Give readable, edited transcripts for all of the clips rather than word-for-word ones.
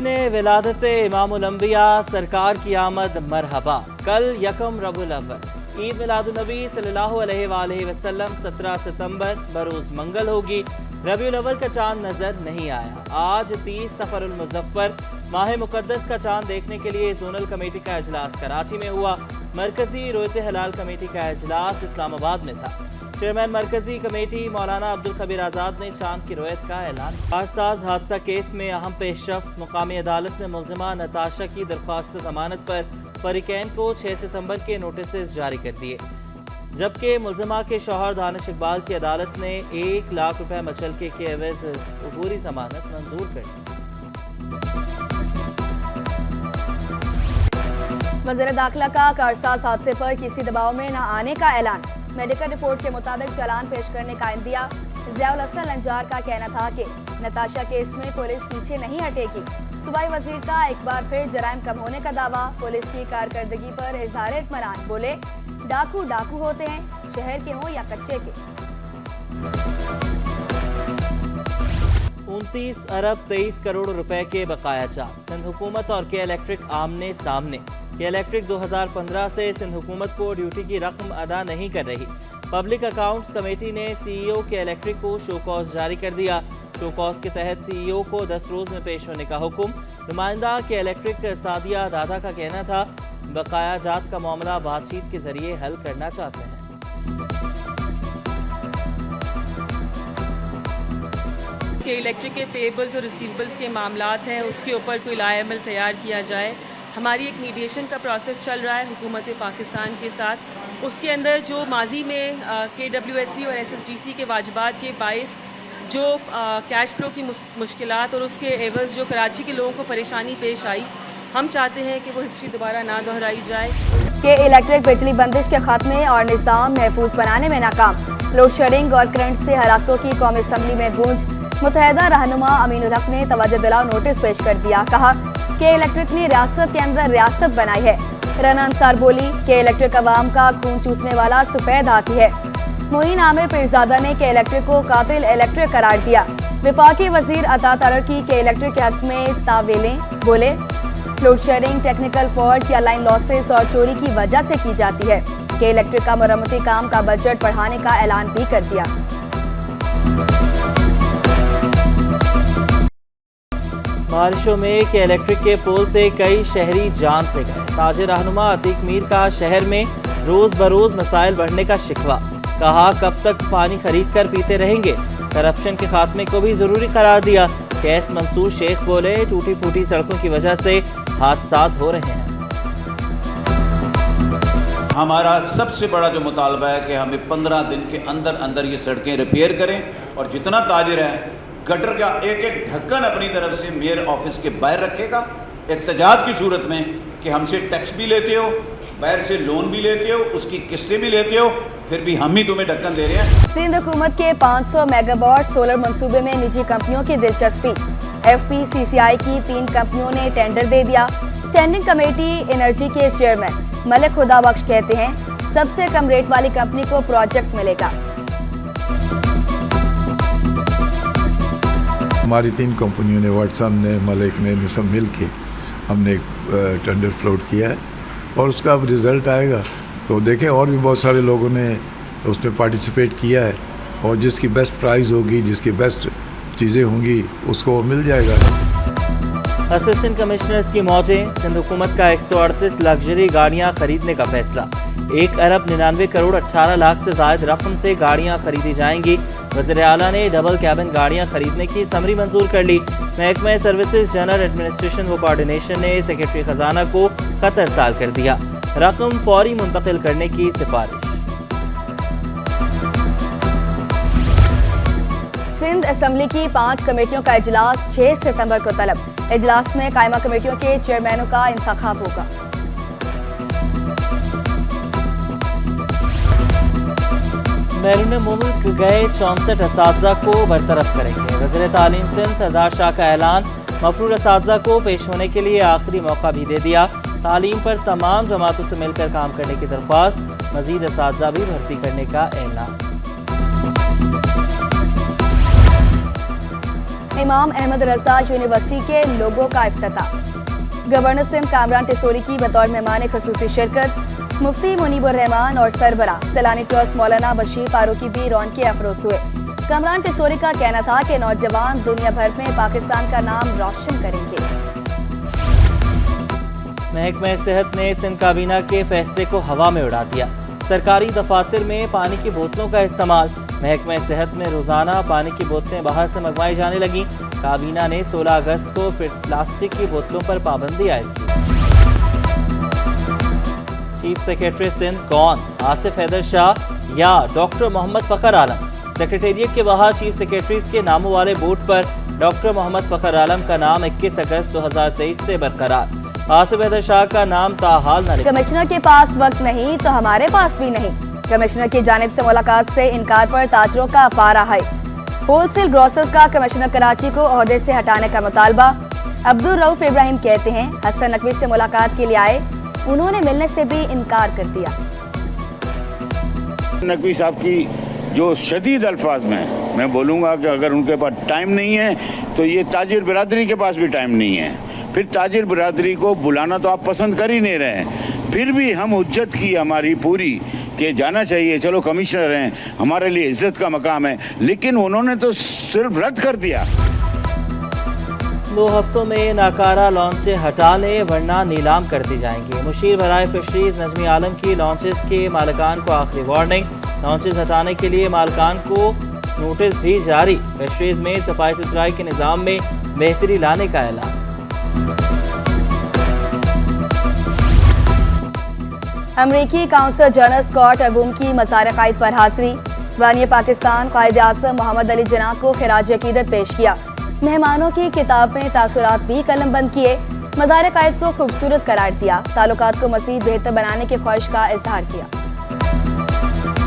जश्न विलादत इमामुल अंबिया सरकार की आमद मरहबा। कल यकम रबुल अव्वल ईद मिलादुन नबी सल्लल्लाहु अलैहि वसल्लम 17 सितंबर बरोज मंगल होगी। रबीउल अव्वल का चांद नजर नहीं आया। आज 30 सफरुल मुज़फ्फर माह मुकद्दस का चांद देखने के लिए जोनल कमेटी का इजलास कराची में हुआ। मरकजी रोयत हलाल कमेटी का इजलास इस्लामाबाद में था। चेयरमैन मरकजी कमेटी मौलाना अब्दुल खबीर आज़ाद ने चांद की रोयत का ऐलान। कारसाज हादसा केस में अहम पेशरफ्त मुकामी अदालत ने मुल्जिमा नताशा की दरख्वास्त जमानत पर फरीकैन को 6 सितंबर के नोटिस जारी कर दिए, जबकि मुल्जिमा के शौहर दानिश इकबाल की अदालत ने 1 लाख रुपए मचलके के एवज अबूरी जमानत मंजूर कर दी। वज़ीर दाखिला का कारसाज हादसे पर किसी दबाव में न आने का ऐलान। मेडिकल रिपोर्ट के मुताबिक चालान पेश करने का इंदिया। ज़ियाउल हसन लंजार का कहना था कि नताशा केस में पुलिस पीछे नहीं हटेगी। सूबाई वजीर का एक बार फिर जराइम कम होने का दावा। पुलिस की कारकर्दगी पर इजहार इत्मीनान। बोले, डाकू डाकू होते हैं, शहर के हों या कच्चे के। 29 अरब 23 करोड़ रुपए के बकाया चार्ज। सिंध हुकूमत और के इलेक्ट्रिक आमने सामने। के इलेक्ट्रिक 2015 से सिंध हुकूमत को ड्यूटी की रकम अदा नहीं कर रही। पब्लिक अकाउंट्स कमेटी ने सीईओ के इलेक्ट्रिक को शो कॉज जारी कर दिया। शो कॉज के तहत सीईओ को 10 रोज में पेश होने का हुक्म। नुमाइंदा के इलेक्ट्रिक सादिया दादा का कहना था, बकाया जात का मामला बातचीत के जरिए हल करना चाहते हैं। के इलेक्ट्रिक के पेबल्स और रिसीवेबल्स के मामलात हैं, उसके ऊपर कोई लाएमल तैयार किया जाए। हमारी एक मीडिएशन का प्रोसेस चल रहा है हुकूमत पाकिस्तान के साथ। उसके अंदर जो माजी में KWSB और SSGC के वाजिबात के बाइस जो कैश फ्लो की मुश्किलात और उसके एवज जो कराची के लोगों को परेशानी पेश आई, हम चाहते हैं कि वो हिस्ट्री दोबारा ना दोहराई जाए। के इलेक्ट्रिक बिजली बंदिश के खात्मे और निज़ाम महफूज बनाने में नाकाम। लोड शेडिंग और करंट से हलाकों की कौमी असम्बली में गूंज। मुतहदा रहनुमा अमीनुल हक ने तवज्जो दिलाओ नोटिस पेश कर दिया। कहा के इलेक्ट्रिक ने रियासत के अंदर रियासत बनाई है। रना अंसार बोली, के इलेक्ट्रिक अवाम का खून चूसने वाला सफेद हाथी है। मोइन आमिर पीरजादा ने के इलेक्ट्रिक को कातिल इलेक्ट्रिक करार दिया। विफाकी वजीर अता तरक्की के इलेक्ट्रिक के हक में तावीलें। बोले, लोड शेडिंग, टेक्निकल फॉल्ट या लाइन लॉसेस और चोरी की वजह से की जाती है। के इलेक्ट्रिक का मरम्मती काम का बजट बढ़ाने का ऐलान भी कर दिया। बारिशों में के इलेक्ट्रिक के पोल से कई शहरी जान से गए। ताजिर रहनुमा अतीक मीर का शहर में रोज बरोज मसाइल बढ़ने का शिकवा। कहा, कब तक पानी खरीद कर पीते रहेंगे। करप्शन के खात्मे को भी जरूरी करार दिया। कैस मंसूर शेख बोले, टूटी फूटी सड़कों की वजह से हादसात हो रहे हैं। हमारा सबसे बड़ा जो मुतालबा है कि हमें 15 दिन के अंदर अंदर ये सड़कें रिपेयर करें, और जितना ताजिर है गटर का एक एक ढक्कन अपनी तरफ से मेयर ऑफिस के बाहर रखेगा। एहतजाज की सूरत में कि हमसे टैक्स भी लेते हो, बाहर से लोन भी लेते हो, उसकी किस्तें भी लेते हो, फिर भी हम ही तुम्हें ढक्कन दे रहे हैं। सिंध हुकूमत के 500 मेगावाट सोलर मंसूबे में निजी कंपनियों की दिलचस्पी। FPCCI की 3 कंपनियों ने टेंडर दे दिया। स्टैंडिंग कमेटी एनर्जी के चेयरमैन मलिक खुदाबख्श कहते हैं, सबसे कम रेट वाली कंपनी को प्रोजेक्ट मिलेगा। हमारी 3 कंपनियों ने, वाटसन ने, मलिक ने, सब मिल के हमने एक टेंडर फ्लोट किया है, और उसका अब रिज़ल्ट आएगा तो देखें। और भी बहुत सारे लोगों ने उसमें पार्टिसिपेट किया है, और जिसकी बेस्ट प्राइस होगी, जिसकी बेस्ट चीज़ें होंगी, उसको मिल जाएगा। असिस्टेंट कमिश्नर्स की मौजें। सिंध हुकूमत का 138 लग्जरी गाड़ियां खरीदने का फैसला। 1 अरब 99 करोड़ 18 लाख से ज्यादा रकम से गाड़ियां खरीदी जाएंगी। वज़ीर आला ने डबल कैबिन गाड़ियां खरीदने की समरी मंजूर कर ली। महकमा सर्विसेज जनरल एडमिनिस्ट्रेशन व कोऑर्डिनेशन ने सेक्रेटरी खजाना को खत अरसाल कर दिया। रकम फौरी मुंतकिल करने की सिफारिश। सिंध असम्बली की 5 कमेटियों का इजलास 6 सितंबर को तलब। इजलास में कायमा कमेटियों के चेयरमैनों का इंतखाब होगा। बैरून मुल्क गए 64 असातिज़ा को बरतरफ करेंगे। वज़ीर तालीम सिंध सरदार शाह का ऐलान। मफरूर असातिज़ा को पेश होने के लिए आखिरी मौका भी दे दिया। तालीम पर तमाम जमातों से मिलकर काम करने की दरख्वास्त। मजीद असातिज़ा भी भर्ती करने का ऐलान। इमाम अहमद रजा यूनिवर्सिटी के लोगो का इफ्तिताह। गवर्नर सिंध कामरान टिसोरी की बतौर मेहमान खसूसी शिरकत। मुफ्ती मुनीबुर रहमान और सरबरा सैलानी ट्रस्ट मौलाना बशीर फारूकी भी रौनके अफरोज हुए। कामरान टिसोरी का कहना था कि नौजवान दुनिया भर में पाकिस्तान का नाम रोशन करेंगे। महकमा सेहत ने सिंध काबीना के फैसले को हवा में उड़ा दिया। सरकारी दफातर में पानी की बोतलों का इस्तेमाल। महकमा सेहत में रोजाना पानी की बोतलें बाहर से मंगवाई जाने लगी। काबीना ने 16 अगस्त को प्लास्टिक की बोतलों पर पाबंदी आयद की। चीफ सेक्रेटरी सिंध कौन, आसिफ हैदर शाह या डॉक्टर मोहम्मद फखर आलम? सेक्रेटेरिएट के बाहर चीफ सेक्रेटरीज के नामों वाले बोर्ड पर डॉक्टर मोहम्मद फखर आलम का नाम 21 अगस्त 2023 से बरकरार। आसिफ हैदर शाह का नाम ताहाल न। कमिश्नर के पास वक्त नहीं तो हमारे पास भी नहीं। कमिश्नर की जानिब से मुलाकात से इनकार पर ताजरों का पारा है। होलसेल ग्रोसर्स का कमिश्नर कराची को ओहदे से हटाने का मुतालबा। अब्दुल रऊफ इब्राहिम कहते हैं हसन नकवी से मुलाकात के लिए आए, उन्होंने मिलने से भी इनकार कर दिया। नकवी साहब की जो शदीद अल्फाज में मैं बोलूँगा कि अगर उनके पास टाइम नहीं है तो ये ताजिर बिरादरी के पास भी टाइम नहीं है। फिर ताजिर बिरादरी को बुलाना तो आप पसंद कर ही नहीं रहे हैं, फिर भी हम हुज्जत की हमारी पूरी कि जाना चाहिए, चलो कमिश्नर हैं, हमारे लिए इज्जत का मकाम है, लेकिन उन्होंने तो सिर्फ रद्द कर दिया। 2 हफ्तों में नाकारा लॉन्चें हटा लें वरना नीलाम कर दी जाएंगी। मुशीर बराए फिशरीज नजमी आलम की लॉन्चेस के मालिकान को आखिरी वार्निंग। लॉन्चेस हटाने के लिए मालिकान को नोटिस भी जारी। फिशरीज में सफाई सुथराई के निज़ाम में बेहतरी लाने का ऐलान। अमरीकी काउंसल जनरल स्कॉट अबूम की मज़ार-ए-क़ाइद पर हाज़री। बानी पाकिस्तान क़ायद-ए-आज़म मोहम्मद अली जिन्ना को खिराज अक़ीदत पेश किया। मेहमानों की किताब में तासुरात भी कलम बंद किए। मज़ार-ए-क़ाइद को खूबसूरत करार दिया। ताल्लुकात को मज़ीद बेहतर बनाने की ख्वाहिश का इज़हार किया।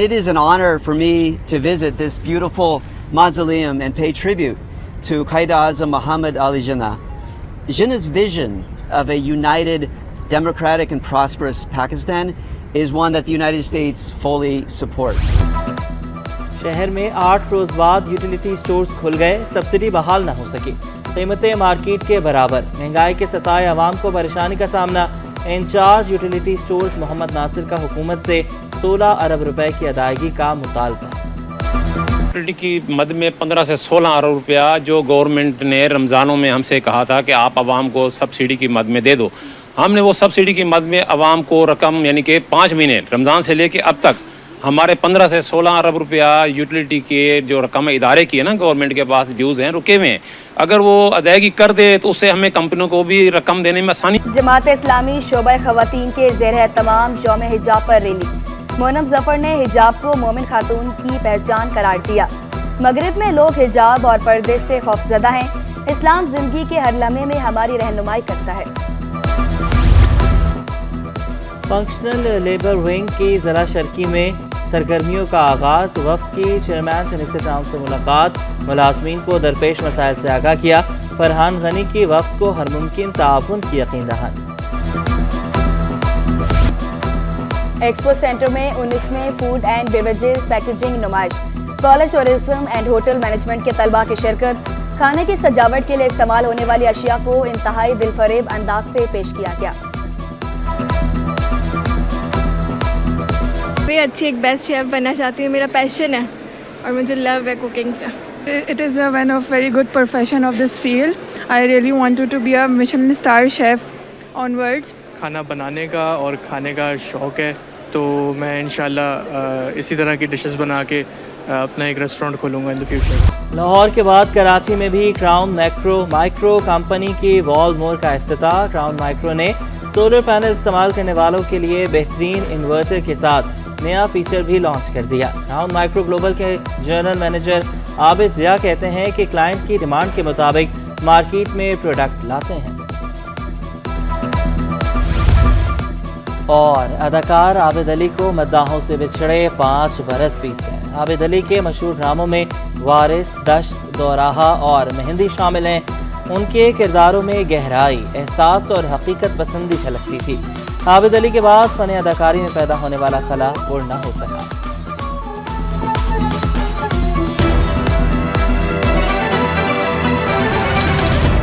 It is an honor for me to visit this beautiful mausoleum and pay tribute to Qaid-e-Azam Muhammad Ali Jinnah. Jinnah's vision of a united, democratic and prosperous Pakistan is one that the United States fully supports. शहर में 8 रोज बाद utility stores खुल गए, subsidy बहाल न हो सकी। कीमतें मार्केट के बराबर। महंगाई के सताए अवाम को परेशानी का सामना। Incharge utility stores Mohammad Nasir का हुकूमत से 16 अरब रुपए की अदायगी का मुतालबा। यूटिलिटी की मद में 15 से 16 अरब रुपया जो गवर्नमेंट ने रमज़ानों में हमसे कहा था कि आप आवाम को सब्सिडी की मद में दे दो, हमने वो सब्सिडी की मद में आवाम को रकम यानी कि 5 महीने रमज़ान से लेके अब तक हमारे 15 से 16 अरब रुपया यूटिलिटी के जो रकम इदारे की है ना गवर्नमेंट के पास ड्यूज़ हैं रुके हुए हैं, अगर वो अदायगी कर दे तो उससे हमें कंपनियों को भी रकम देने में आसानी। जमात इस्लामी शोबा ख़वातीन के ज़ेर तमाम यौम हिजाब पर रैली। मोनम जफर ने हिजाब को मोमिन खातून की पहचान करार दिया। मगरिब में लोग हिजाब और पर्दे से खौफजदा हैं। इस्लाम जिंदगी के हर लम्हे में हमारी रहनुमाई करता है। फंक्शनल लेबर विंग की ज़रा शर्की में सरगर्मियों का आगाज। वफ्द की चेयरमैन शनिस्तर टाउन से मुलाकात। मुलाजमीन को दरपेश मसाइल से आगाह किया। फरहान गनी की वफ्द को हर मुमकिन ताउन की यकीन दहानी। एक्सपो सेंटर में 19वें फूड एंड बेवरेजेस पैकेजिंग नुमाइश। College tourism and hotel management के तलबा की शिरकत। खाने की सजावट के लिए इस्तेमाल होने वाली अशिया को इंतहाई दिलफरेब अंदाज से पेश किया गया। मैं अच्छी एक बेस्ट शेफ बनना चाहती हूँ, मेरा पैशन है और मुझे लव है कुकिंग से। It is one of very good profession of this field. I really wanted to be a Michelin star chef onwards. खाना बनाने का और खाने का शौक़ है, तो मैं इंशाल्लाह इसी तरह की डिशेस बना के अपना एक रेस्टोरेंट खोलूँगा इन द फ्यूचर। लाहौर के बाद कराची में भी क्राउन माइक्रो कंपनी की वॉल मोर का इफ्तिताह। क्राउन माइक्रो ने सोलर पैनल इस्तेमाल करने वालों के लिए बेहतरीन इन्वर्टर के साथ नया फीचर भी लॉन्च कर दिया। क्राउन माइक्रो ग्लोबल के जनरल मैनेजर आबिद ज़िया कहते हैं कि क्लाइंट की डिमांड के मुताबिक मार्केट में प्रोडक्ट लाते हैं। और अदाकार आबिद अली को मद्दाहों से बिछड़े 5 बरस बीत गए। आबिद अली के मशहूर ड्रामों में वारिस, दश्त, दोराहा और मेहंदी शामिल हैं। उनके किरदारों में गहराई, एहसास और हकीकत पसंदी झलकती थी। आबिद अली के बाद फन अदाकारी में पैदा होने वाला खला पूर्ण न हो सका।